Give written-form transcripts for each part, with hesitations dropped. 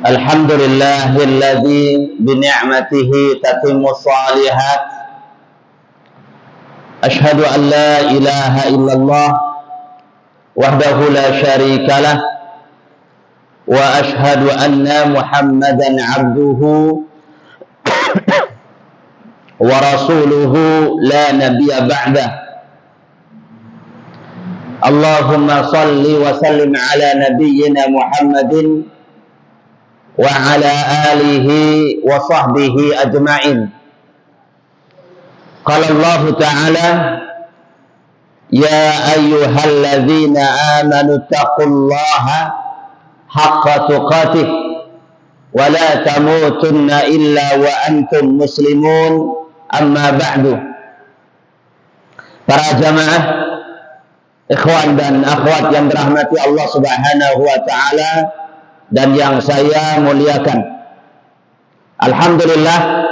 Alhamdulillahilladzi bini'matihi tatimmu shalihat. Ashhadu an la ilaha illallah wahdahu la syarikalah wa ashhadu anna Muhammadan abduhu wa rasuluhu la nabiyya ba'dah. Allahumma salli wa sallim ala nabiyyina Muhammadin wa ala alihi wa sahbihi ajma'in. Qala Allah Ta'ala, ya ayyuhalladzina amanu taqullaha haqqa tuqatih wa la tamutunna illa wa antum muslimun, amma ba'du. Para jamaah, ikhwan dan akhwat yang dirahmati Allah Subhanahu wa Ta'ala dan yang saya muliakan, alhamdulillah,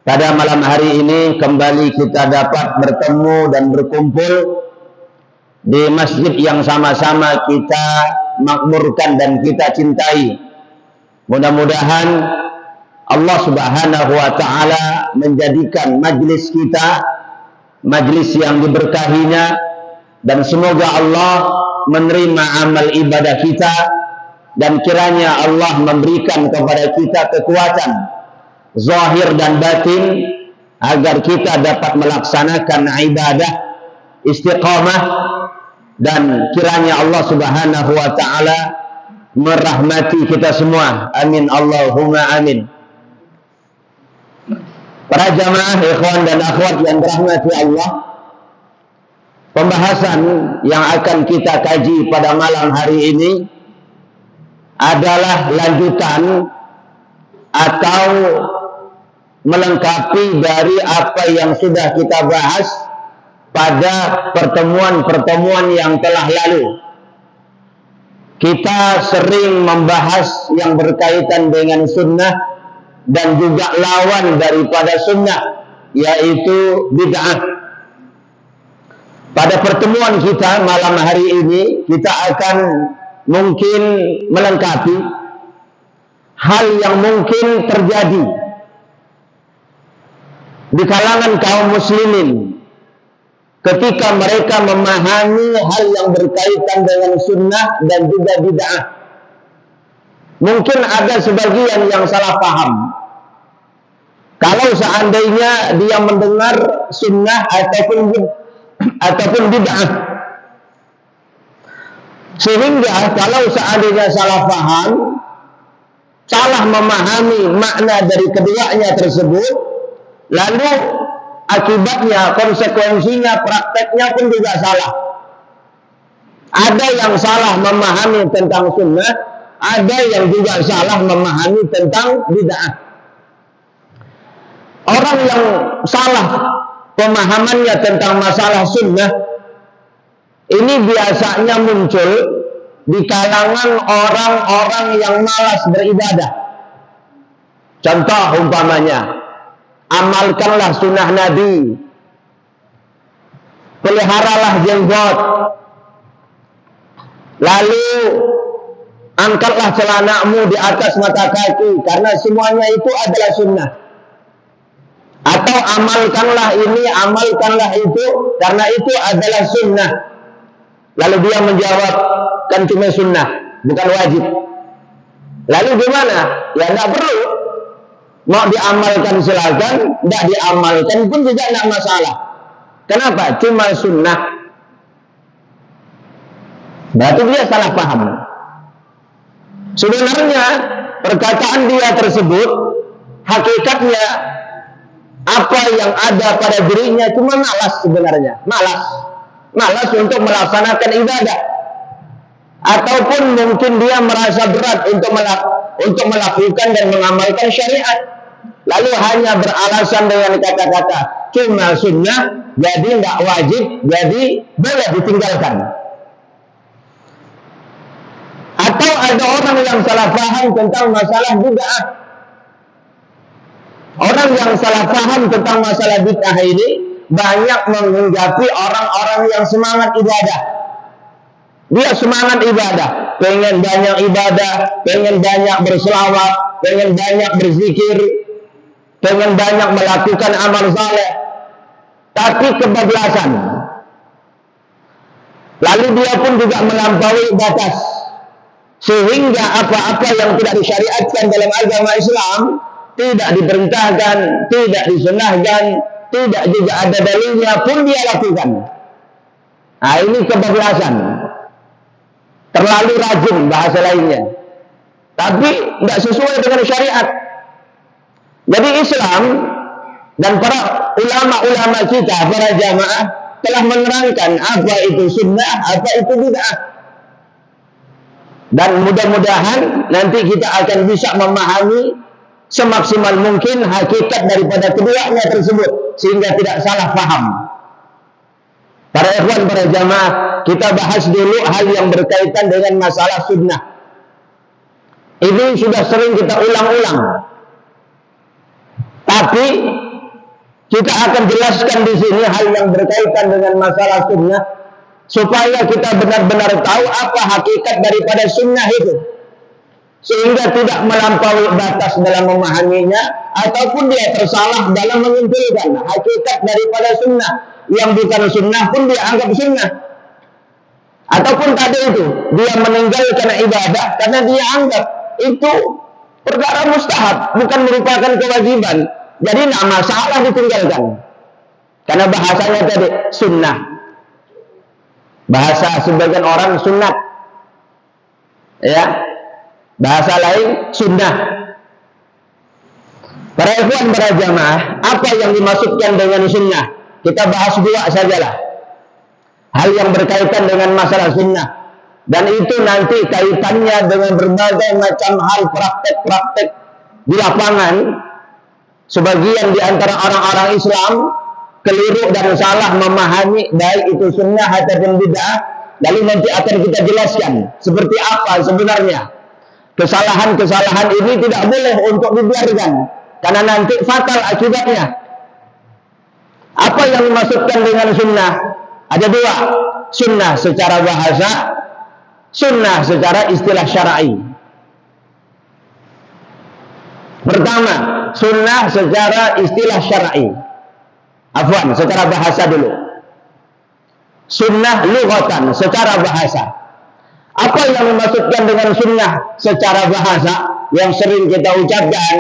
pada malam hari ini kembali kita dapat bertemu dan berkumpul di masjid yang sama-sama kita makmurkan dan kita cintai. Mudah-mudahan Allah Subhanahu wa Ta'ala menjadikan majlis kita majlis yang diberkahinya, dan semoga Allah menerima amal ibadah kita, dan kiranya Allah memberikan kepada kita kekuatan zahir dan batin agar kita dapat melaksanakan ibadah istiqamah, dan kiranya Allah Subhanahu wa Ta'ala merahmati kita semua. Amin Allahumma amin. Para jamaah, ikhwan dan akhwat yang dirahmati Allah, pembahasan yang akan kita kaji pada malam hari ini adalah lanjutan atau melengkapi dari apa yang sudah kita bahas pada pertemuan-pertemuan yang telah lalu. Kita sering membahas yang berkaitan dengan sunnah dan juga lawan daripada sunnah, yaitu bid'ah. Pada pertemuan kita malam hari ini, kita akan mungkin melengkapi hal yang mungkin terjadi di kalangan kaum muslimin ketika mereka memahami hal yang berkaitan dengan sunnah dan juga bid'ah. Mungkin ada sebagian yang salah paham kalau seandainya dia mendengar sunnah ataupun bid'ah, sehingga kalau seandainya salah paham, salah memahami makna dari keduanya tersebut, lalu akibatnya, konsekuensinya, prakteknya pun juga salah. Ada yang salah memahami tentang sunnah, ada yang juga salah memahami tentang bid'ah. Orang yang salah pemahamannya tentang masalah sunnah ini biasanya muncul di kalangan orang-orang yang malas beribadah. Contoh umpamanya, amalkanlah sunnah Nabi, peliharalah jenggot, lalu angkatlah celanamu di atas mata kaki, karena semuanya itu adalah sunnah. Atau amalkanlah ini, amalkanlah itu, karena itu adalah sunnah. Lalu dia menjawab, kan cuma sunnah, bukan wajib. Lalu gimana? Ya tidak perlu. Mau diamalkan silakan, tidak diamalkan pun juga tidak masalah. Kenapa? Cuma sunnah. Berarti dia salah paham. Sebenarnya perkataan dia tersebut, hakikatnya apa yang ada pada dirinya cuma malas sebenarnya. Malas untuk melaksanakan ibadah. Ataupun mungkin dia merasa berat untuk melakukan dan mengamalkan syariat. Lalu hanya beralasan dengan kata-kata cuma sunnah, jadi tidak wajib, jadi boleh ditinggalkan. Atau ada orang yang salah paham tentang masalah bid'ah. Orang yang salah paham tentang masalah bid'ah ini banyak menghinggapi orang-orang yang semangat ibadah. Dia semangat ibadah, pengen banyak ibadah, pengen banyak berselawat, pengen banyak berzikir, pengen banyak melakukan amal saleh, tapi kebablasan. Lalu dia pun juga melampaui batas, sehingga apa-apa yang tidak disyariatkan dalam agama Islam tidak diperintahkan, tidak disunahkan, tidak juga ada dalilnya pun dia lakukan. Nah, ini kebablasan, terlalu rajin bahasa lainnya, tapi tidak sesuai dengan syariat. Jadi Islam dan para ulama-ulama kita, para jamaah telah menerangkan apa itu sunnah, apa itu bid'ah. Dan mudah-mudahan nanti kita akan bisa memahami semaksimal mungkin hakikat daripada keduanya tersebut, sehingga tidak salah paham. Para ikhwan, para jamaah, kita bahas dulu hal yang berkaitan dengan masalah sunnah. Ini sudah sering kita ulang-ulang, tapi kita akan jelaskan di sini hal yang berkaitan dengan masalah sunnah, supaya kita benar-benar tahu apa hakikat daripada sunnah itu, sehingga tidak melampaui batas dalam memahaminya, ataupun dia tersalah dalam menyimpulkan hakikat daripada sunnah. Yang bukan sunnah pun dia anggap sunnah. Ataupun tadi itu, dia meninggalkan ibadah karena dia anggap itu perkara mustahab, bukan merupakan kewajiban. Jadi tidak masalah ditinggalkan, karena bahasanya tadi sunnah. Bahasa sebagian orang sunat, ya, bahasa lain sunnah. Para ikhwan, para jamaah, apa yang dimaksudkan dengan sunnah? Kita bahas dua sajalah hal yang berkaitan dengan masalah sunnah, dan itu nanti kaitannya dengan berbagai macam hal praktek-praktek di lapangan. Sebagian di antara orang-orang Islam keliru dan salah memahami baik itu sunnah ataupun bid'ah. Lalu nanti akan kita jelaskan seperti apa sebenarnya. Kesalahan-kesalahan ini tidak boleh untuk dibiarkan, karena nanti fatal akibatnya. Apa yang dimaksudkan dengan sunnah? Ada dua, sunnah secara bahasa, sunnah secara istilah syar'i. Pertama, sunnah secara istilah syar'i. Afwan, secara bahasa dulu. Sunnah lughatan, secara bahasa. Apa yang dimaksudkan dengan sunnah secara bahasa? Yang sering kita ucapkan,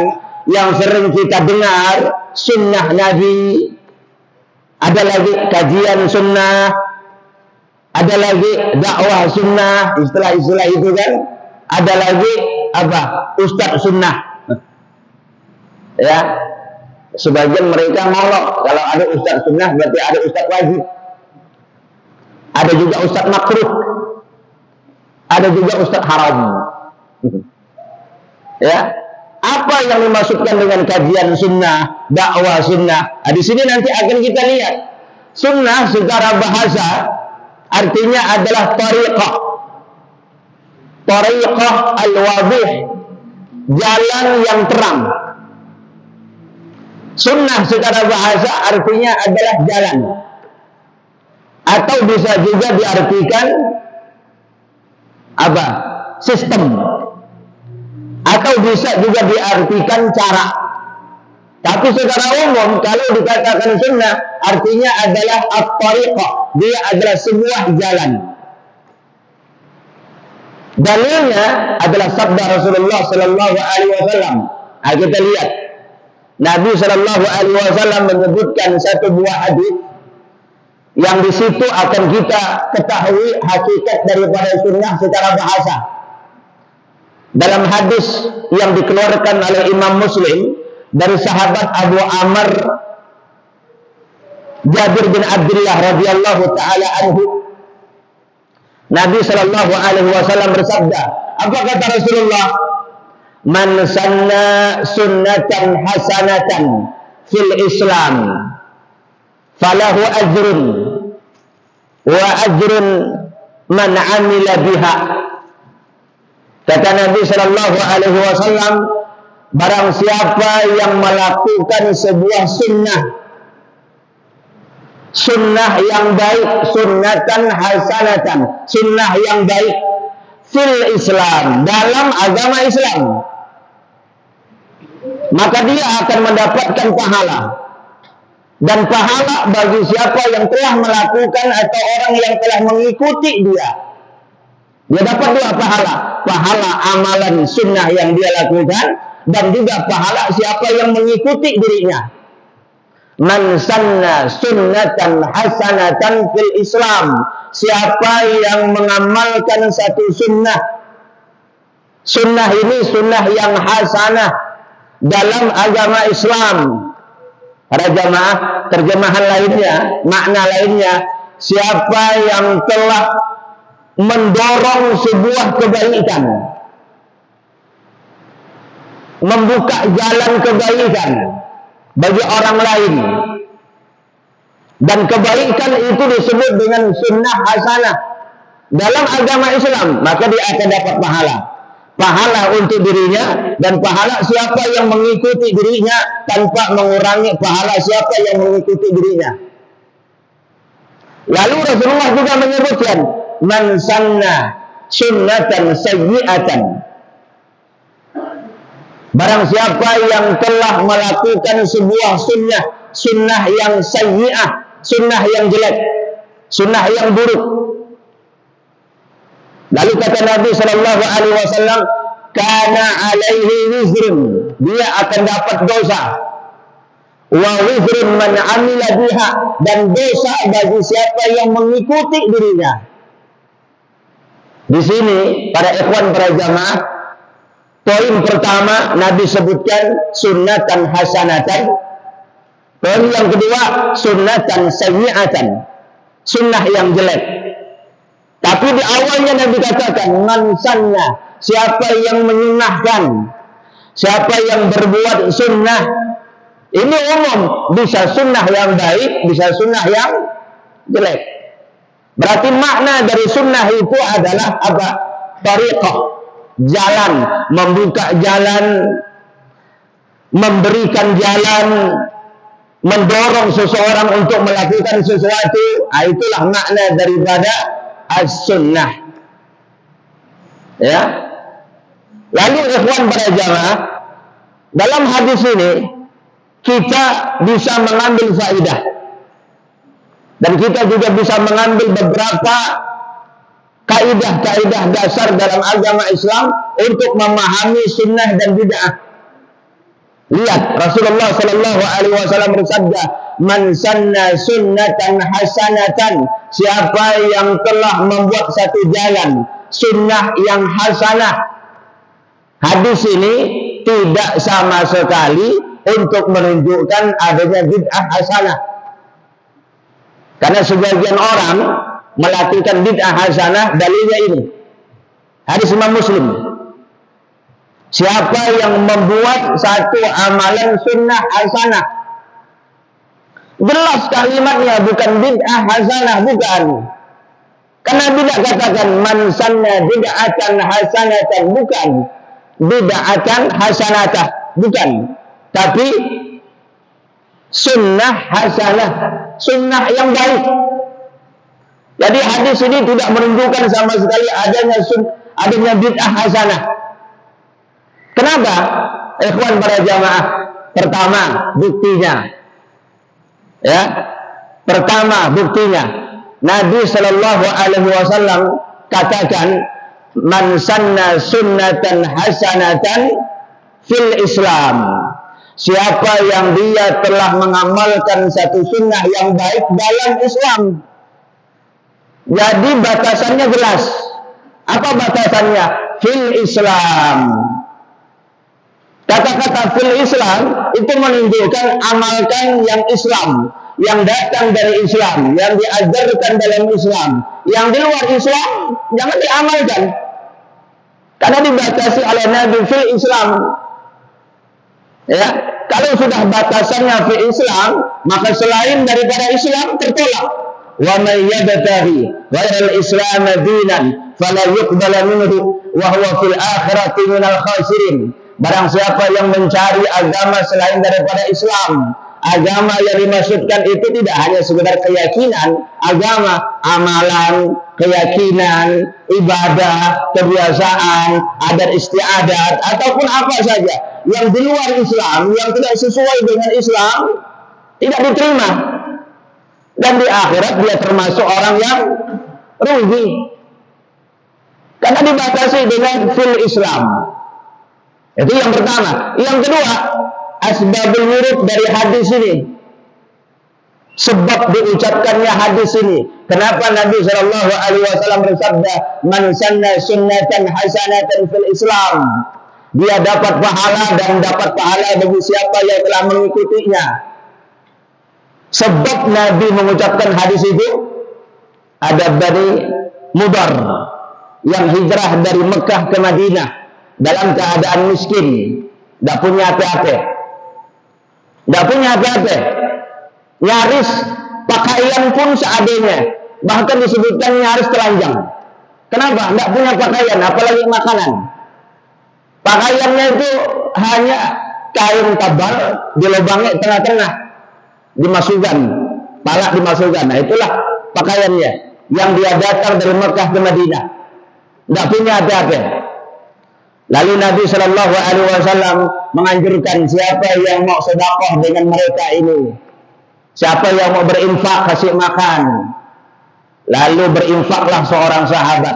yang sering kita dengar, sunnah Nabi. Ada lagi kajian sunnah, ada lagi dakwah sunnah, istilah-istilah itu kan. Ada lagi apa? Ustadz sunnah. Ya, sebagian mereka ngolok kalau ada ustadz sunnah berarti ada ustadz wajib. Ada juga ustadz makruh, ada juga ustadz haram. Ya, apa yang dimaksudkan dengan kajian sunnah, dakwah sunnah? Nah, di sini nanti akan kita lihat. Sunnah secara bahasa artinya adalah tariqah, tariqah al-wadih, jalan yang terang. Sunnah secara bahasa artinya adalah jalan, atau bisa juga diartikan apa? Sistem, atau bisa juga diartikan cara. Tapi secara umum kalau dikatakan sunnah artinya adalah at-tariqah, dia adalah sebuah jalan. Dalilnya adalah sabda Rasulullah sallallahu alaihi wasallam. Nah, kita lihat Nabi sallallahu alaihi wasallam menyebutkan satu buah hadis yang di situ akan kita ketahui hakikat daripada sunnah secara bahasa. Dalam hadis yang dikeluarkan oleh Imam Muslim dari sahabat Abu Amr Jabir bin Abdullah radhiyallahu taala anhu, Nabi sallallahu alaihi wasallam bersabda, apa kata Rasulullah? Man sanna sunnatan hasanatan fil Islam falahu ajrun wa ajrun man amila biha. Kata Nabi sallallahu alaihi wasallam, barang siapa yang melakukan sebuah sunnah yang baik, sunnatan hasanatan, sunnah yang baik, fil Islam, dalam agama Islam, maka dia akan mendapatkan pahala. Dan pahala bagi siapa yang telah melakukan atau orang yang telah mengikuti dia. Dia dapat dua pahala. Pahala amalan sunnah yang dia lakukan, dan juga pahala siapa yang mengikuti dirinya. Man sanna sunnatan hasanatan fil Islam. Siapa yang mengamalkan satu sunnah. Sunnah ini sunnah yang hasanah dalam agama Islam. Para jamaah, terjemahan lainnya, makna lainnya, siapa yang telah mendorong sebuah kebaikan, membuka jalan kebaikan bagi orang lain, dan kebaikan itu disebut dengan sunnah hasanah dalam agama Islam, maka dia akan dapat pahala. Pahala untuk dirinya dan pahala siapa yang mengikuti dirinya tanpa mengurangi pahala siapa yang mengikuti dirinya. Lalu Rasulullah juga menyebutkan, man sanna sunnatan sayyi'atan. Barang siapa yang telah melakukan sebuah sunnah yang sayyi'ah, sunnah yang jelek, sunnah yang buruk. Lalu kata Nabi sallallahu alaihi wasallam, kana alaihi wizrun, dia akan dapat dosa. Wa wizrun man amila biha, dan dosa bagi siapa yang mengikuti dirinya. Di sini para ikhwan, para jamaah, poin pertama Nabi sebutkan sunnatan hasanatan. Poin yang kedua sunnatan sayyi'atan, sunnah yang jelek. Tapi di awalnya Nabi katakan, man sanna, siapa yang menyunnahkan, siapa yang berbuat sunnah. Ini umum, bisa sunnah yang baik, bisa sunnah yang jelek. Berarti makna dari sunnah itu adalah apa? Tariqah, jalan, membuka jalan, memberikan jalan, mendorong seseorang untuk melakukan sesuatu. Itulah makna daripada as-sunnah. Ya. Lalu ikhwan para jamaah, dalam hadis ini kita bisa mengambil faidah, dan kita juga bisa mengambil beberapa kaidah-kaidah dasar dalam agama Islam untuk memahami sunnah dan bid'ah. Lihat, Rasulullah sallallahu alaihi wasallam bersabda, man sanna sunnatan hasanatan, siapa yang telah membuat satu jalan sunnah yang hasanah. Hadis ini tidak sama sekali untuk menunjukkan adanya bid'ah hasanah. Karena sebagian orang melakukan bid'ah hasanah, dalilnya ini hadis Imam Muslim. Siapa yang membuat satu amalan sunnah hasanah, jelas kalimatnya bukan bid'ah hasanah, bukan. Karena tidak katakan man sanna bid'atan hasanatan, bukan. Bid'atan hasanatah, bukan. Tapi sunnah hasanah, sunnah yang baik. Jadi hadis ini tidak menunjukkan sama sekali adanya bid'ah hasanah. Kenapa? Ikhwan para jamaah, pertama buktinya, ya, pertama buktinya, Nabi Shallallahu Alaihi Wasallam katakan, man sanna sunnatan hasanatan fil Islam. Siapa yang dia telah mengamalkan satu sunnah yang baik dalam Islam. Jadi batasannya jelas. Apa batasannya? Fil Islam. Kata-kata fil Islam itu menunjukkan amalkan yang Islam, yang datang dari Islam, yang diajarkan dalam Islam. Yang di luar Islam jangan diamalkan, karena dibatasi oleh Nabi fil Islam. Ya, kalau sudah batasannya fil Islam, maka selain daripada Islam tertolak. Wa may yabtaghi ghairal Islam dinan fala yuqbal minhu wa huwa fil akhirati minal khasirin. Barang siapa yang mencari agama selain daripada Islam, agama yang dimaksudkan itu tidak hanya sekedar keyakinan, agama, amalan, keyakinan, ibadah, kebiasaan, adat istiadat, ataupun apa saja yang di luar Islam, yang tidak sesuai dengan Islam, tidak diterima. Dan di akhirat dia termasuk orang yang rugi. Karena dibatasi dengan fil Islam. Itu yang pertama. Yang kedua, asbabul wurud dari hadis ini. Sebab diucapkannya hadis ini. Kenapa Nabi SAW bersabda, "Man sanna sunnatan hasanatan fil Islam." Dia dapat pahala dan dapat pahala bagi siapa yang telah mengikutinya. Sebab Nabi mengucapkan hadis itu, ada Bani Mudar yang hijrah dari Mekah ke Madinah dalam keadaan miskin, tidak punya apa-apa, nyaris pakaian pun seadanya, bahkan disebutkan nyaris telanjang. Kenapa? Tidak punya pakaian, apalagi makanan. Pakaiannya itu hanya kain tabal dilubangi tengah-tengah, dimasukkan, palak dimasukkan. Nah, itulah pakaiannya yang dia datang dari Mekah ke Madinah. Tidak punya apa-apa. Lalu Nabi SAW menganjurkan siapa yang mau sedekah dengan mereka ini, siapa yang mau berinfak, kasih makan. Lalu berinfaklah seorang sahabat.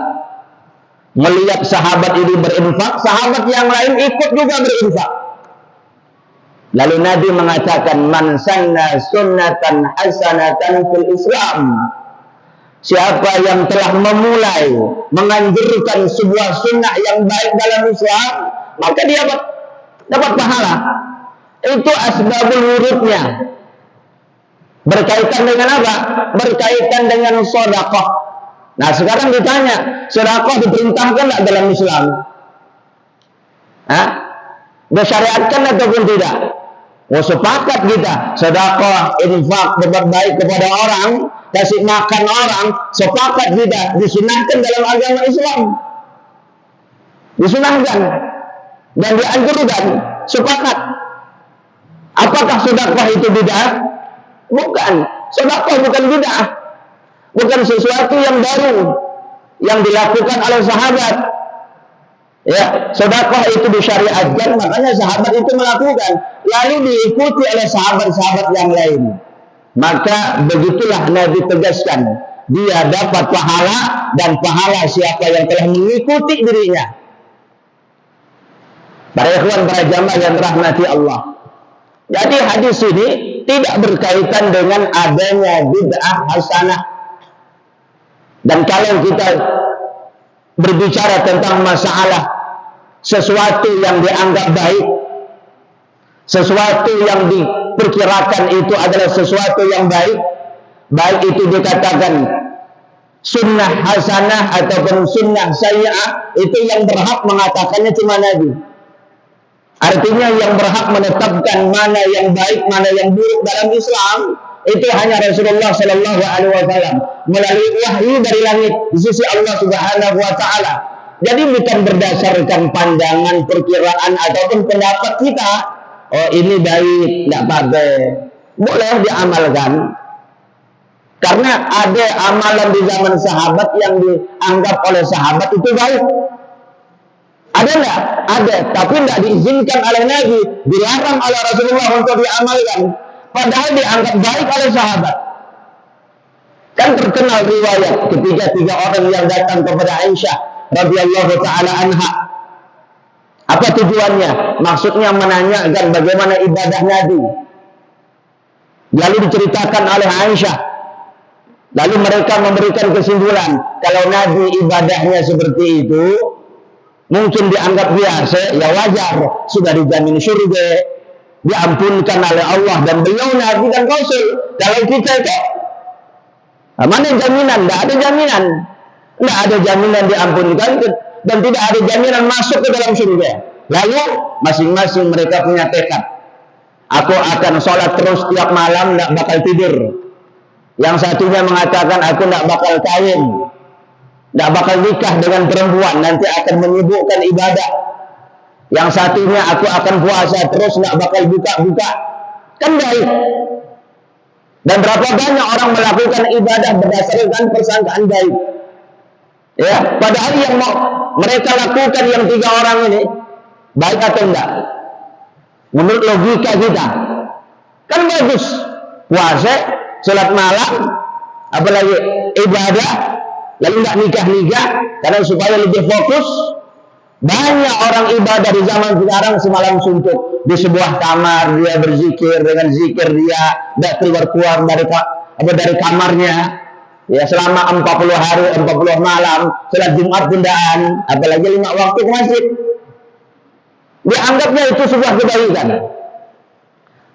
Melihat sahabat ini berinfak, sahabat yang lain ikut juga berinfak. Lalu Nabi mengatakan, "Man sanna sunnatan hasanatan fil Islam." Siapa yang telah memulai menganjurkan sebuah sunnah yang baik dalam Islam, maka dia dapat pahala. Itu asbabul wurudnya. Berkaitan dengan apa? Berkaitan dengan sedekah. Nah, sekarang ditanya, sedekah diperintahkan tidak dalam Islam? Disyariatkan ataupun tidak? Oh, sepakat kita. Sedekah, infak, berbuat baik kepada orang, kasih makan orang, sepakat kita, disunahkan dalam agama Islam. Disunahkan dan dianjurkan, sepakat. Apakah sedekah itu bid'ah? Bukan. Sedekah bukan bid'ah. Bukan sesuatu yang baru yang dilakukan oleh sahabat. Ya, sedekah itu disyariatkan, makanya sahabat itu melakukan, lalu diikuti oleh sahabat-sahabat yang lain. Maka begitulah Nabi tegaskan, dia dapat pahala dan pahala siapa yang telah mengikuti dirinya. Para ikhwan, para jamaah yang rahmati Allah. Jadi hadis ini tidak berkaitan dengan adanya bid'ah hasanah. Dan kalau kita berbicara tentang masalah sesuatu yang dianggap baik, sesuatu yang diperkirakan itu adalah sesuatu yang baik, baik itu dikatakan sunnah hasanah ataupun sunnah sayyi'ah, itu yang berhak mengatakannya cuma Nabi. Artinya yang berhak menetapkan mana yang baik, mana yang buruk dalam Islam, itu hanya Rasulullah SAW melalui wahyu dari langit di sisi Allah Subhanahu wa Ta'ala. Jadi bukan berdasarkan pandangan, perkiraan ataupun pendapat kita. Oh, ini baik, tidak apa-apa, boleh diamalkan. Karena ada amalan di zaman sahabat yang dianggap oleh sahabat itu baik. Ada enggak? Ada, tapi tidak diizinkan oleh Nabi, dilarang oleh Rasulullah untuk diamalkan. Padahal dianggap baik oleh sahabat. Kan terkenal riwayat ketika 3 orang yang datang kepada Aisyah radhiyallahu taala anha. Apa tujuannya? Maksudnya menanyakan bagaimana ibadah Nabi. Lalu diceritakan oleh Aisyah. Lalu mereka memberikan kesimpulan, kalau Nabi ibadahnya seperti itu, mungkin dianggap biasa, ya wajar, sudah dijamin surga, diampunkan oleh Allah, dan beliau Nabi dan Rasul. Kalau kita itu, mana jaminan? Tidak ada jaminan. Tidak ada jaminan diampunkan, dan tidak ada jaminan masuk ke dalam surga. Lalu masing-masing mereka punya tekad. Aku akan sholat terus tiap malam, tidak bakal tidur. Yang satunya mengatakan, aku tidak bakal kawin, tidak bakal nikah dengan perempuan, nanti akan menyibukkan ibadah. Yang satunya, aku akan puasa terus, tidak bakal buka-buka. Kan baik. Dan berapa banyak orang melakukan ibadah berdasarkan persangkaan baik. Ya, padahal yang mau mereka lakukan yang 3 orang ini baik atau enggak? Menurut logika kita kan bagus. Puasa, salat malam, apalagi ibadah, lalu enggak nikah-nikah karena supaya lebih fokus. Banyak orang ibadah di zaman sekarang semalam suntuk di sebuah kamar, dia berzikir, dengan zikir dia tidak keluar dari kamarnya ya selama 40 hari 40 malam, salat Jumat pundaan, apalagi 5 waktu ke masjid. Dianggapnya itu sebuah kebaikan.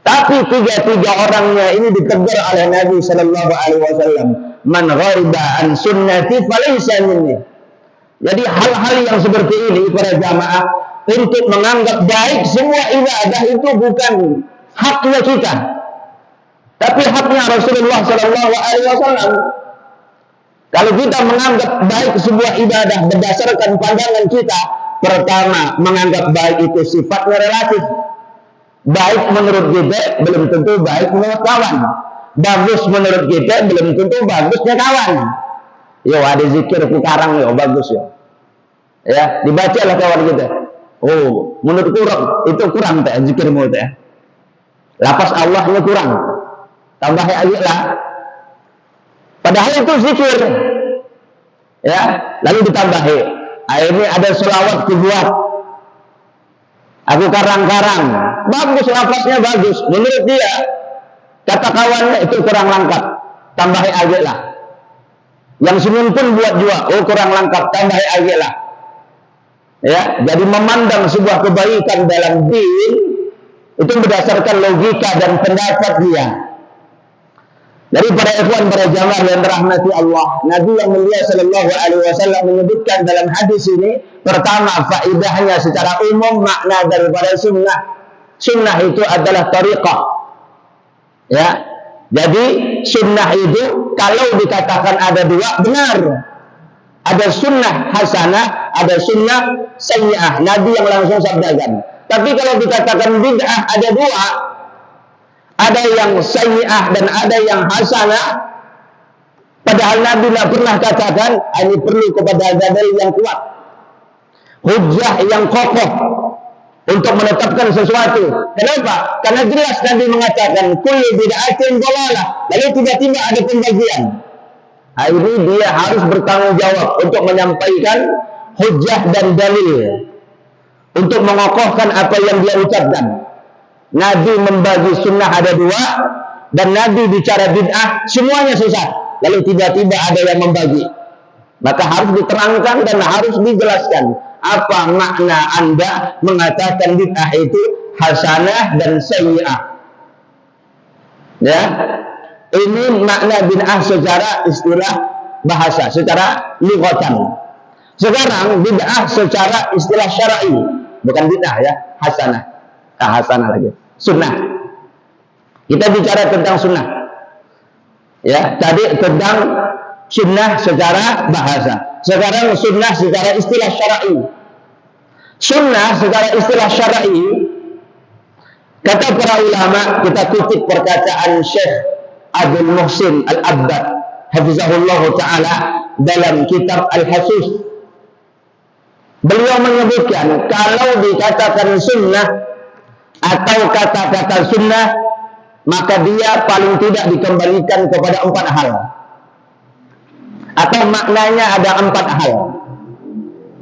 Tapi 3 orangnya ini ditegur oleh Nabi Sallallahu Alaihi Wasallam, man ghaiba an sunnati falaysa minni. Jadi hal-hal yang seperti ini para jamaah, untuk menganggap baik semua ibadah itu bukan haknya kita, tapi haknya Rasulullah Sallallahu Alaihi Wasallam. Kalau kita menganggap baik sebuah ibadah berdasarkan pandangan kita, pertama menganggap baik itu sifatnya relatif. Baik menurut kita belum tentu baik menurut kawan. Bagus menurut kita belum tentu bagusnya kawan. Yo ada zikir kukarang yo bagus yo. Ya, dibacalah kawan kita. Oh, menurut kurang teh zikirmu teh. Lapas Allahnya kurang. Tambah aja lah. Padahal itu zikir. Ya, lalu ditambahi. Akhirnya ada selawat kubuat. Aku karang-karang. Bagus lapasnya bagus. Menurut dia, kata kawannya itu kurang lengkap. Tambahi aja lah. Yang senyum pun buat juga, oh kurang lengkap, tambah aja lah. Ya, jadi memandang sebuah kebaikan dalam din itu berdasarkan logika dan pendapat dia. Jadi para ikhwan, para jamaah yang dirahmati Allah, Nabi yang mulia Sallallahu Alaihi Wasallam menyebutkan dalam hadis ini, pertama faedahnya secara umum makna daripada sunnah. Sunnah itu adalah tariqah. Ya, jadi sunnah itu kalau dikatakan ada 2 benar. Ada sunnah hasanah, ada sunnah sayyi'ah. Nabi yang langsung sabdakan. Tapi kalau dikatakan bid'ah ada 2. Ada yang sayyi'ah dan ada yang hasanah. Padahal Nabi tidak pernah katakan ini perlu kepada dalil yang kuat, hujjah yang kokoh untuk menetapkan sesuatu. Kenapa? Karena jelas Nabi mengatakan kullu bid'atin dhalalah. Lalu tiba-tiba ada pembagian. Ini dia harus bertanggung jawab untuk menyampaikan hujjah dan dalil, untuk mengokohkan apa yang dia ucapkan. Nabi membagi sunnah ada 2, dan Nabi bicara bid'ah semuanya sesat. Lalu tiba-tiba ada yang membagi. Maka harus diterangkan dan harus dijelaskan apa makna Anda mengatakan bid'ah itu hasanah dan sayyi'ah. Ya, ini makna bid'ah secara istilah bahasa, secara lughatan. Sekarang bid'ah secara istilah syar'i, bukan bid'ah ya, hasanah. Hasanah lagi, sunnah. Kita bicara tentang sunnah. Ya, tadi tentang sunnah secara bahasa. Sekarang sunnah secara istilah syar'i. Sunnah secara istilah syar'i, kata para ulama, kita kutip perkataan Syekh Abdul Muhsin Al-Abbad hafizahullah ta'ala dalam kitab Al-Hasus. Beliau menyebutkan kalau dikatakan sunnah atau kata-kata sunnah, maka dia paling tidak dikembalikan kepada 4 hal, atau maknanya ada 4 hal.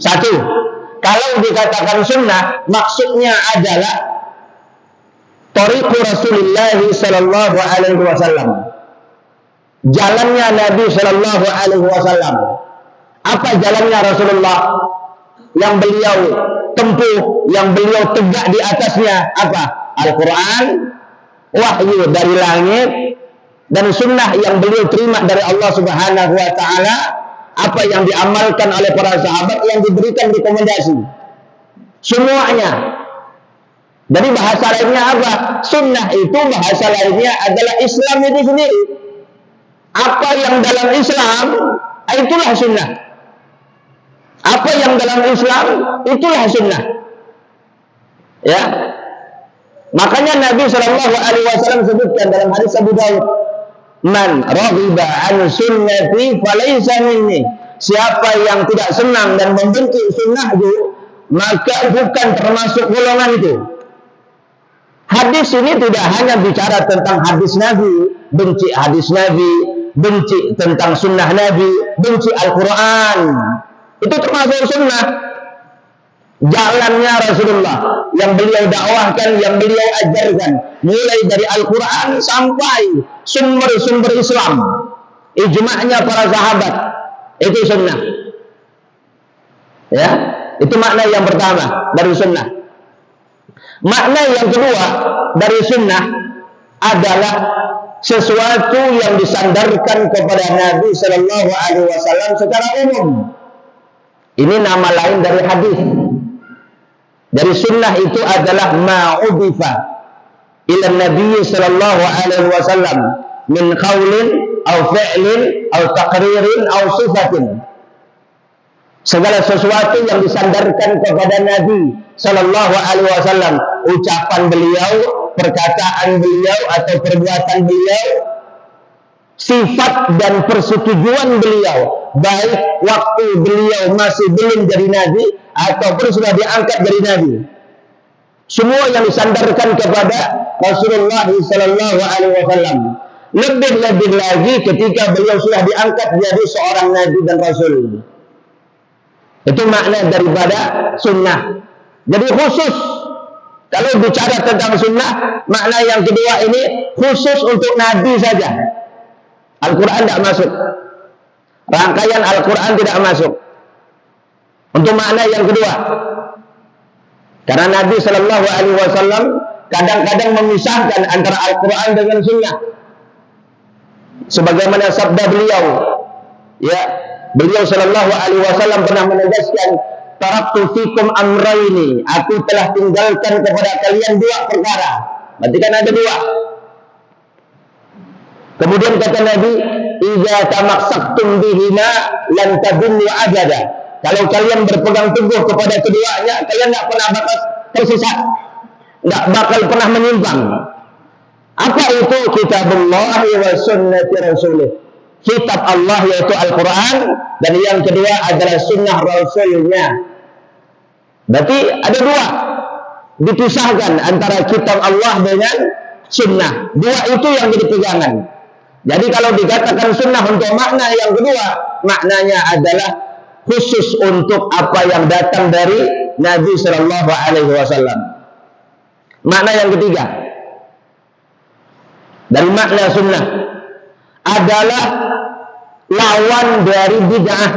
1, kalau dikatakan sunnah, maksudnya adalah thariqu Rasulullah sallallahu alaihi wasallam, jalannya Nabi sallallahu alaihi wasallam. Apa jalannya Rasulullah yang beliau tempuh, yang beliau tegak di atasnya? Apa? Al-Quran, wahyu dari langit, dan sunnah yang beliau terima dari Allah Subhanahu wa ta'ala. Apa yang diamalkan oleh para sahabat, yang diberikan rekomendasi, semuanya. Jadi bahasa lainnya apa? Sunnah itu bahasa lainnya adalah Islam itu sendiri. Apa yang dalam Islam, itulah sunnah. Apa yang dalam Islam, itulah sunnah. Ya. Makanya Nabi Shallallahu Alaihi Wasallam sebutkan dalam hadis Abu Daud, "Man raghiba an sunnati falaysa minni." Siapa yang tidak senang dan membenci sunnahku, maka bukan termasuk golonganku. Hadis ini tidak hanya bicara tentang hadis Nabi, benci hadis Nabi, benci tentang sunnah Nabi, benci Al-Quran. Itu termasuk sunnah. Jalannya Rasulullah yang beliau dakwahkan, yang beliau ajarkan, mulai dari Al-Quran sampai sumber-sumber Islam, ijma'nya para sahabat, itu sunnah. Ya, itu makna yang pertama dari sunnah. Makna yang kedua dari sunnah adalah sesuatu yang disandarkan kepada Nabi Shallallahu Alaihi Wasallam secara umum. Ini nama lain dari hadis. Dari sunnah itu adalah ma'udifa ila Nabi Sallallahu Alaihi Wasallam min qaulin au fi'lin au taqririn au sifatin. Segala sesuatu yang disandarkan kepada Nabi Sallallahu Alaihi Wasallam, ucapan beliau, perkataan beliau atau perbuatan beliau, sifat dan persetujuan beliau, baik waktu beliau masih belum jadi Nabi ataupun sudah diangkat jadi Nabi. Semua yang disandarkan kepada Rasulullah Sallallahu Alaihi Wasallam. Lebih-lebih lagi ketika beliau sudah diangkat jadi seorang Nabi dan Rasul. Itu makna daripada sunnah. Jadi khusus, kalau bicara tentang sunnah, makna yang kedua ini khusus untuk Nabi saja. Al-Quran tidak masuk. Rangkaian Al-Quran tidak masuk. Untuk makna yang kedua, karena Nabi Shallallahu Alaihi Wasallam kadang-kadang memisahkan antara Al-Quran dengan Sunnah. Sebagaimana sabda beliau, ya, beliau Shallallahu Alaihi Wasallam pernah menegaskan, "Taraktu fikum amraini." Aku telah tinggalkan kepada kalian dua perkara. Berarti kan ada dua. Kemudian kata Nabi, "Idza tamassaktum bihima lan tadillu abada." Kalau kalian berpegang teguh kepada keduanya, kalian tidak pernah bakal tersesat, tidak bakal pernah menyimpang. Apa itu? Kitabullah wa sunnati rasulih. Kitab Allah yaitu Al-Quran, dan yang kedua adalah sunnah Rasulnya. Berarti ada dua, dipisahkan antara kitab Allah dengan sunnah. Dua itu yang jadi pegangan. Jadi kalau dikatakan sunnah untuk makna yang kedua, maknanya adalah khusus untuk apa yang datang dari Nabi Shallallahu Alaihi Wasallam. Makna yang ketiga dari makna sunnah adalah lawan dari bid'ah.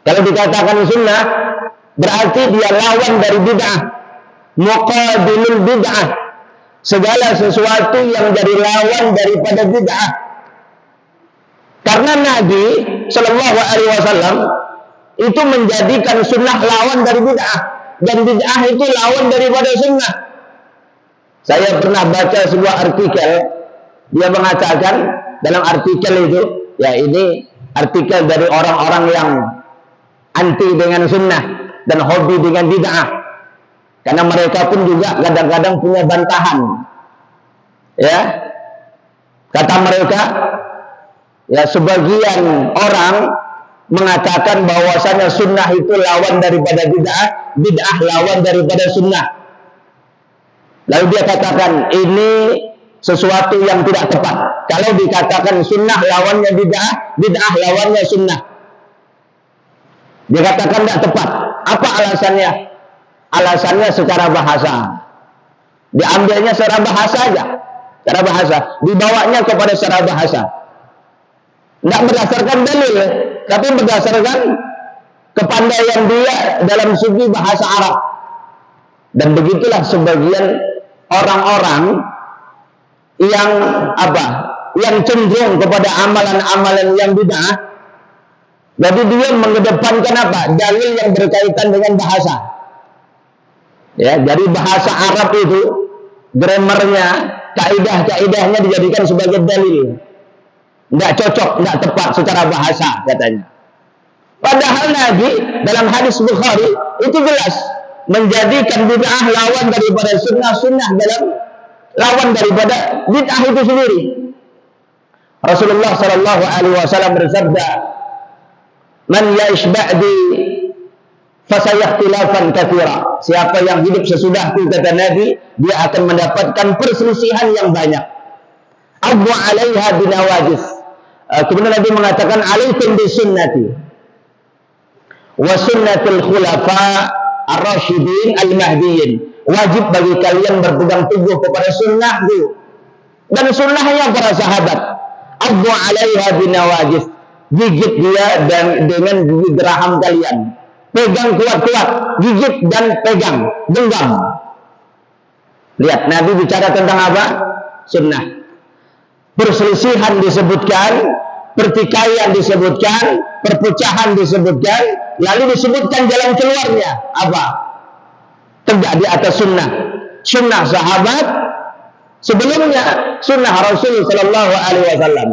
Kalau dikatakan sunnah, berarti dia lawan dari bid'ah, muqabilul bid'ah, segala sesuatu yang jadi lawan daripada bid'ah. Karena Nabi Shallallahu Alaihi Wasallam itu menjadikan sunnah lawan dari bid'ah, dan bid'ah itu lawan daripada sunnah. Saya pernah baca sebuah artikel, dia mengatakan dalam artikel itu, ya ini artikel dari orang-orang yang anti dengan sunnah dan hobi dengan bid'ah, karena mereka pun juga kadang-kadang punya bantahan. Ya, kata mereka, ya sebagian orang mengatakan bahwasanya sunnah itu lawan daripada bid'ah, bid'ah lawan daripada sunnah. Lalu dia katakan ini sesuatu yang tidak tepat. Kalau dikatakan sunnah lawannya bid'ah, bid'ah lawannya sunnah, dia katakan tidak tepat. Apa alasannya? Alasannya secara bahasa. Diambilnya secara bahasa aja, secara bahasa, dibawanya kepada secara bahasa. Tidak berdasarkan dalil, tapi berdasarkan kepandaian dia dalam segi bahasa Arab. Dan begitulah sebagian orang-orang yang yang cenderung kepada amalan-amalan yang bid'ah. Jadi dia mengedepankan dalil yang berkaitan dengan bahasa. Ya, dari bahasa Arab itu, grammarnya, kaidah-kaidahnya dijadikan sebagai dalil. Tidak cocok, tidak tepat secara bahasa katanya. Padahal Nabi dalam hadis Bukhari itu jelas, menjadikan bid'ah lawan daripada sunnah, sunnah dalam lawan daripada bid'ah itu sendiri. Rasulullah sallallahu alaihi wasallam bersabda, "Man ya'ish ba'di fasayakhtilafan katsira." Siapa yang hidup sesudahku, kata Nabi, dia akan mendapatkan perselisihan yang banyak. Abu 'alaiha binawajis. Kemudian Nabi mengatakan, "Alaikum bisunnati wa sunnatul khulafa ar-rasyidin al-mahdiyyin." Wajib bagi kalian berpegang teguh kepada sunnahku dan sunnahnya para sahabat. Abu 'alaiha binawajis. Gigit dia dan dengan gigi geraham kalian. Pegang kuat-kuat, gigit dan pegang, genggam. Lihat, Nabi bicara tentang apa? Sunnah. Perselisihan disebutkan, pertikaian disebutkan, perpecahan disebutkan, lalu disebutkan jalan keluarnya. Apa? Tegak di atas sunnah. Sunnah sahabat, sebelumnya sunnah Rasul sallallahu alaihi wasallam.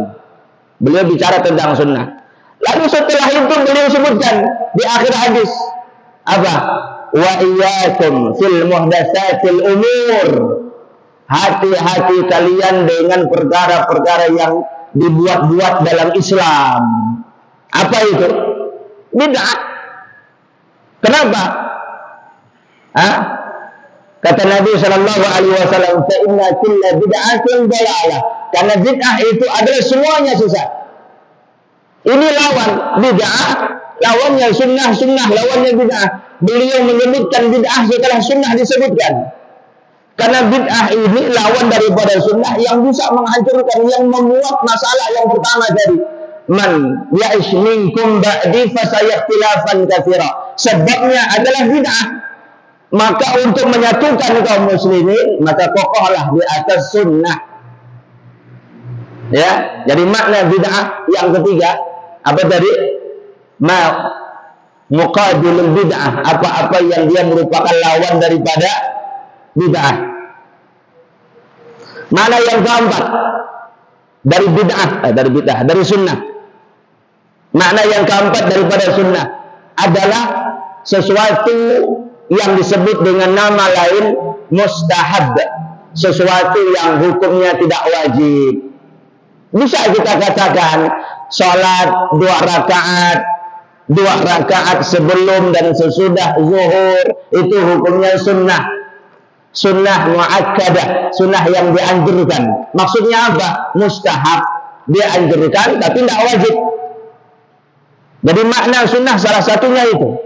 Beliau bicara tentang sunnah. Lalu setelah itu beliau sebutkan di akhir hadis apa? Wa iyyakum fil muhdatsatil umur. Hati-hati kalian dengan perkara-perkara yang dibuat-buat dalam Islam. Apa itu? Bid'ah. Kenapa? Kata Nabi sallallahu alaihi wasallam, "Fa inna kulla bid'atin dalalah." Karena bid'ah itu adalah semuanya sesat. Ini lawan bid'ah, lawannya sunnah, sunnah lawannya bid'ah. Beliau menyebutkan bid'ah setelah sunnah disebutkan. Karena bid'ah ini lawan daripada sunnah yang bisa menghancurkan, yang memuat masalah yang pertama tadi. Man ya'ish minkum ba'di fasayakhtilafan katsira. Sebabnya adalah bid'ah. Maka untuk menyatukan kaum muslimin, maka kokohlah di atas sunnah. Ya, jadi makna bid'ah yang ketiga apa tadi? Muqabilul bid'ah, apa-apa yang dia merupakan lawan daripada bid'ah. Mana yang keempat? Dari sunnah. Makna yang keempat daripada sunnah adalah sesuatu yang disebut dengan nama lain mustahab, sesuatu yang hukumnya tidak wajib. Bisa kita katakan sholat 2 rakaat sebelum dan sesudah zuhur itu hukumnya sunnah. Sunnah muakkadah, sunnah yang dianjurkan. Maksudnya apa? Mustahab, dianjurkan tapi tidak wajib. Jadi makna sunnah salah satunya itu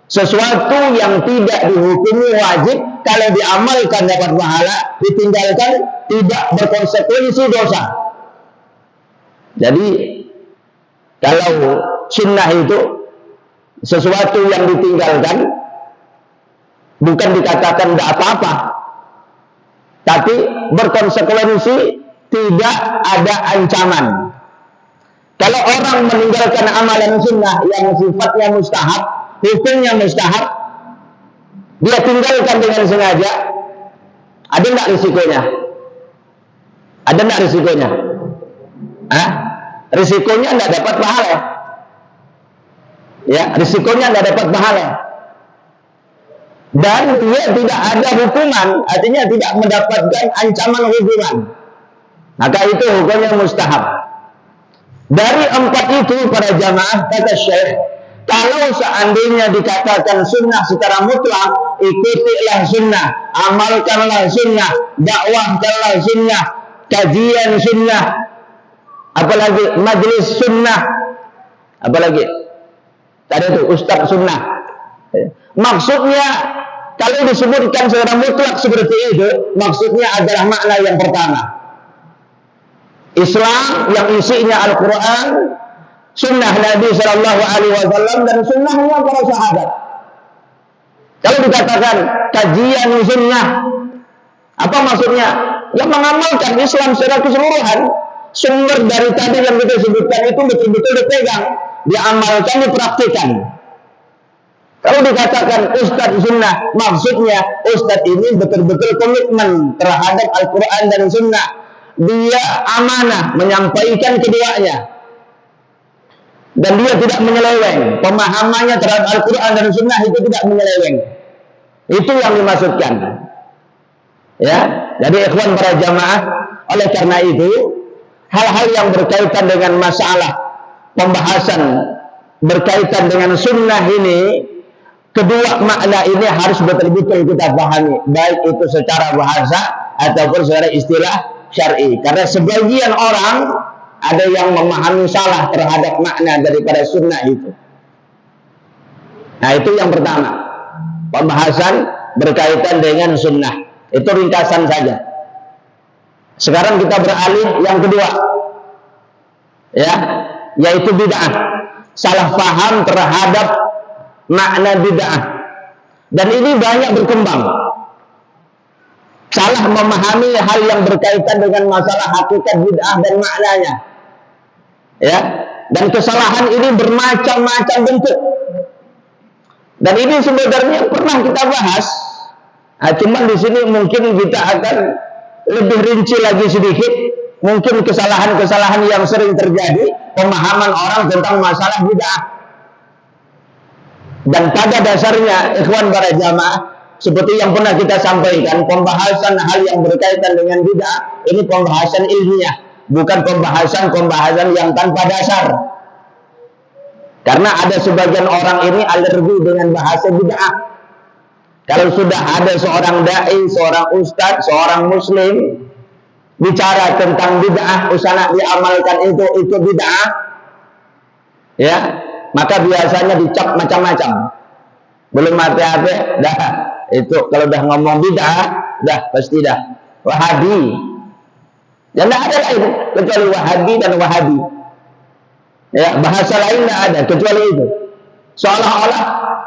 sesuatu yang tidak dihukumi wajib, kalau diamalkan dapat pahala, ditinggalkan tidak berkonsekuensi dosa. Jadi kalau sunnah itu sesuatu yang ditinggalkan, bukan dikatakan tidak apa-apa, tapi berkonsekuensi, tidak ada ancaman. Kalau orang meninggalkan amalan sunnah yang sifatnya mustahab, hukumnya mustahab, dia tinggalkan dengan sengaja, ada enggak risikonya? Ada enggak risikonya? Risikonya enggak dapat pahala. Ya, risikonya enggak dapat pahala. Dan dia tidak ada hukuman, artinya tidak mendapatkan ancaman hukuman. Maka itu hukumnya mustahab. Dari 4 itu para jamaah, kata Syekh, kalau seandainya dikatakan sunnah secara mutlak, ikutilah sunnah, amalkanlah sunnah, dakwahkanlah sunnah, kajian sunnah, apalagi majlis sunnah, apalagi tadi itu ustaz sunnah. Maksudnya kalau disebutkan secara mutlak seperti itu, maksudnya adalah makna yang pertama. Islam yang isinya Al-Quran, sunnah Nabi Sallallahu Alaihi Wasallam dan sunnahnya para sahabat. Kalau dikatakan kajian sunnah, apa maksudnya? Yang mengamalkan Islam secara keseluruhan. Sumber dari tadi yang kita sebutkan itu betul-betul dipegang, diamalkan, dipraktikkan. Kalau dikatakan ustadz sunnah, maksudnya ustadz ini betul-betul komitmen terhadap Al-Quran dan sunnah. Dia amanah menyampaikan keduanya. Dan dia tidak menyeleweng. Pemahamannya terhadap Al-Quran dan sunnah itu tidak menyeleweng. Itu yang dimaksudkan. Ya, jadi ikhwan para jamaah, oleh karena itu hal-hal yang berkaitan dengan masalah pembahasan berkaitan dengan sunnah ini, kedua makna ini harus betul-betul kita pahami, baik itu secara bahasa ataupun secara istilah syar'i. Karena sebagian orang ada yang memahami salah terhadap makna daripada sunnah itu. Nah, itu yang pertama, pembahasan berkaitan dengan sunnah. Itu ringkasan saja. Sekarang kita beralih yang kedua, ya, yaitu bid'ah. Salah paham terhadap makna bid'ah. Dan ini banyak berkembang. Salah memahami hal yang berkaitan dengan masalah hakikat bid'ah dan maknanya. Ya, dan kesalahan ini bermacam-macam bentuk. Dan ini sebenarnya pernah kita bahas. Nah, cuman di sini mungkin kita akan lebih rinci lagi sedikit. Mungkin kesalahan-kesalahan yang sering terjadi, pemahaman orang tentang masalah bid'ah. Dan pada dasarnya, ikhwan para jamaah, seperti yang pernah kita sampaikan, pembahasan hal yang berkaitan dengan bid'ah ini pembahasan ilmiah, bukan pembahasan yang tanpa dasar. Karena ada sebagian orang ini alergi dengan bahasa bid'ah. Kalau sudah ada seorang dai, seorang ustadz, seorang muslim bicara tentang bid'ah, usana diamalkan itu bid'ah, ya, maka biasanya dicap macam-macam. Belum apa-apa, dah itu kalau dah ngomong bid'ah, dah pasti dah Wahabi. Dan tidak ada lain kecuali Wahabi dan Wahabi. Ya, bahasa lain tidak ada kecuali itu. Seolah-olah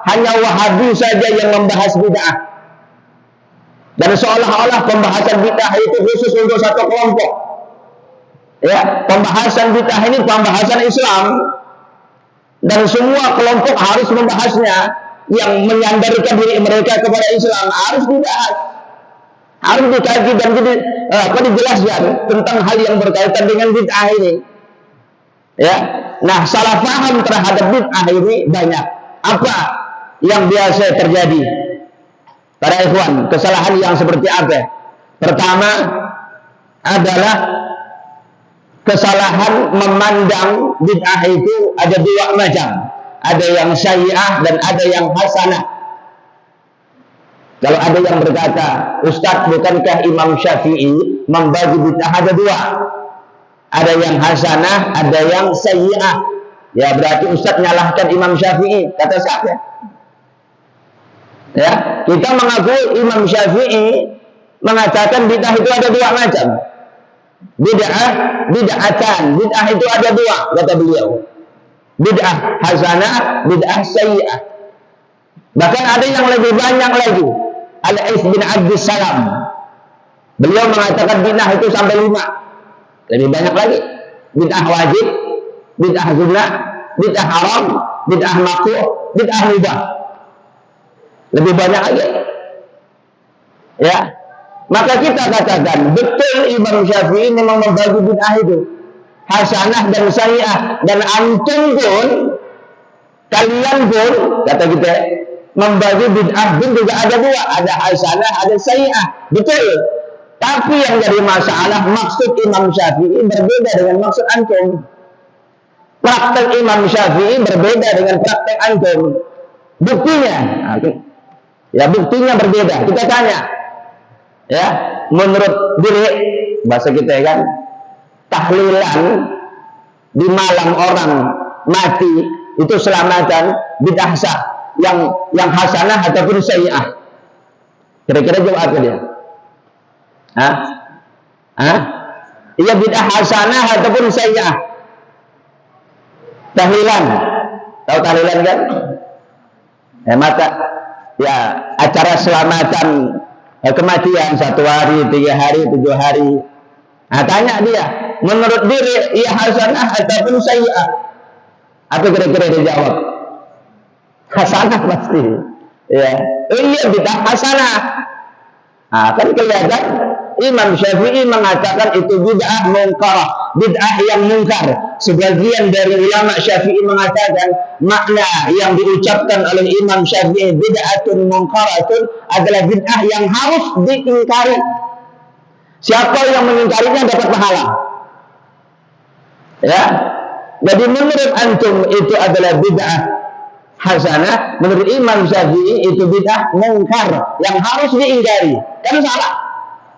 hanya Wahabi saja yang membahas bid'ah. Dan seolah-olah pembahasan bid'ah itu khusus untuk satu kelompok. Ya, pembahasan bid'ah ini pembahasan Islam. Dan semua kelompok harus membahasnya. Yang menyandarkan diri mereka kepada Islam harus dibahas. Harus dikaji dan dijelaskan tentang hal yang berkaitan dengan bid'ah ini. Ya, nah salah paham terhadap bid'ah ini banyak. Apa yang biasa terjadi? Para ikhwan, kesalahan yang seperti apa? Pertama adalah kesalahan memandang bid'ah itu ada dua macam. Ada yang sayyi'ah dan ada yang hasanah. Kalau ada yang berkata, Ustaz, bukankah Imam Syafi'i membagi bid'ah ada dua? Ada yang hasanah, ada yang sayyi'ah. Ya berarti Ustaz nyalahkan Imam Syafi'i. Kata siapa? Ya, kita mengakui Imam Syafi'i mengatakan bid'ah itu ada dua macam. Bid'atan. Bid'ah itu ada dua, kata beliau. Bid'ah hasanah, bid'ah sayyi'ah. Bahkan ada yang lebih banyak lagi. Al-Ais bin Abdus Salam, beliau mengatakan bid'ah itu sampai 5. Lebih banyak lagi. Bid'ah wajib, bid'ah sunnah, bid'ah haram, bid'ah makruh, bid'ah mubah. Lebih banyak lagi. Ya. Maka kita katakan betul Imam Syafi'i memang membagi bid'ah itu hasanah dan sayyi'ah, dan antum pun, kalian pun, kata kita, membagi bid'ah pun juga ada dua, ada hasanah, ada sayyi'ah. Betul. Tapi yang jadi masalah, maksud Imam Syafi'i berbeda dengan maksud antum. Praktek Imam Syafi'i berbeda dengan praktek antum. Buktinya, ya buktinya berbeda. Kita tanya, ya, menurut diri bahasa kita kan, tahlilan di malam orang mati itu selamatan bid'ah sah, yang hasanah ataupun sayyi'ah. Kira-kira jawab apa dia? Iya bid'ah hasanah ataupun sayyi'ah. Tahlilan, tahu tahlilan kan? Ya, maka ya acara selamatan kematian 1 hari, 3 hari, 7 hari. Nah, tanya dia, menurut diri ia hasanah ataupun sayyi'ah? Apa kira-kira dia jawab? Hasanah pasti. Ya, iya bid'ah hasanah. Nah, kan kelihatan Imam Syafi'i mengatakan itu bid'ah mungkarah, bid'ah yang mungkar. Sebagian dari ulama Syafi'i mengatakan makna yang diucapkan oleh Imam Syafi'i bid'atun mungkaratun adalah bid'ah yang harus diingkari. Siapa yang mengingkarinya dapat pahala. Ya. Jadi menurut antum itu adalah bid'ah hasanah, menurut Imam Syafi'i itu bid'ah mungkar yang harus diingkari. Kan salah.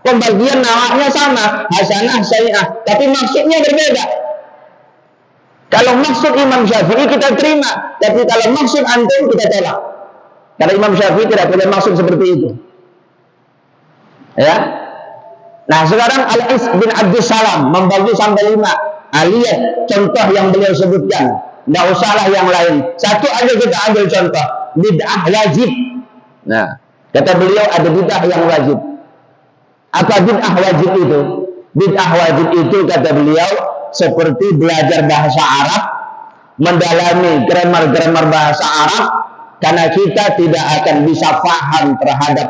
Pembagian namanya sama, hasanah, sayyi'ah, tapi maksudnya berbeda. Kalau maksud Imam Syafi'i kita terima, tapi kalau maksud antum kita tolak. Karena Imam Syafi'i tidak punya maksud seperti itu. Ya. Nah, sekarang Al-Is bin Abdus Salam membagi sampai 5. Lihat contoh yang beliau sebutkan. Tidak usahlah yang lain. Satu aja kita ambil contoh. Bid'ah wajib. Nah, kata beliau ada bid'ah yang wajib. Apa bid'ah wajib itu? Bid'ah wajib itu kata beliau seperti belajar bahasa Arab, mendalami grammar bahasa Arab, karena kita tidak akan bisa paham terhadap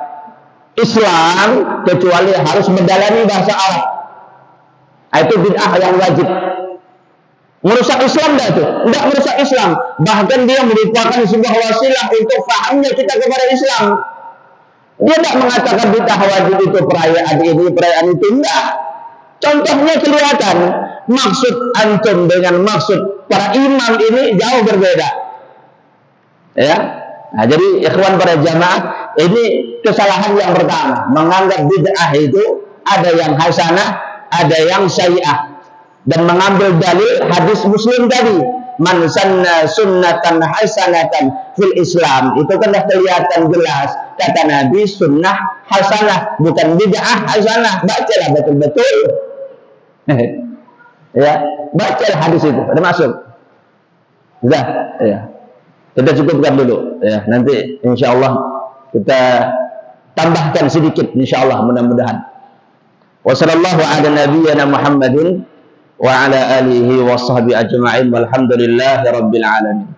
Islam kecuali harus mendalami bahasa Arab. Itu bid'ah yang wajib. Merusak Islam enggak itu? Enggak merusak Islam. Bahkan dia merupakan sebuah wasilah untuk pahamnya kita kepada Islam. Dia tidak mengatakan bid'ah wajib itu perayaan ini, perayaan itu. Enggak. Contohnya kelihatan. Maksud antum dengan maksud para imam ini jauh berbeda. Ya. Nah, jadi ikhwan para jamaah, ini kesalahan yang pertama. Menganggap bid'ah itu ada yang hasanah, ada yang sayyi'ah. Dan mengambil dalil hadis Muslim tadi. Man sanna sunnatan hasanatan fil Islam, itu kan dah kelihatan jelas kata Nabi sunnah hasanah, bukan bid'ah hasanah. Bacalah betul-betul. Ya, bacalah hadis itu. Ada masuk. Sudah, ya. Kita cukupkan dulu ya. Nanti insyaallah kita tambahkan sedikit insyaallah mudah-mudahan. Wassallallahu ala nabiyyina Muhammadin wa ala alihi wa sahbihi ajma'in walhamdulillahi rabbil alamin.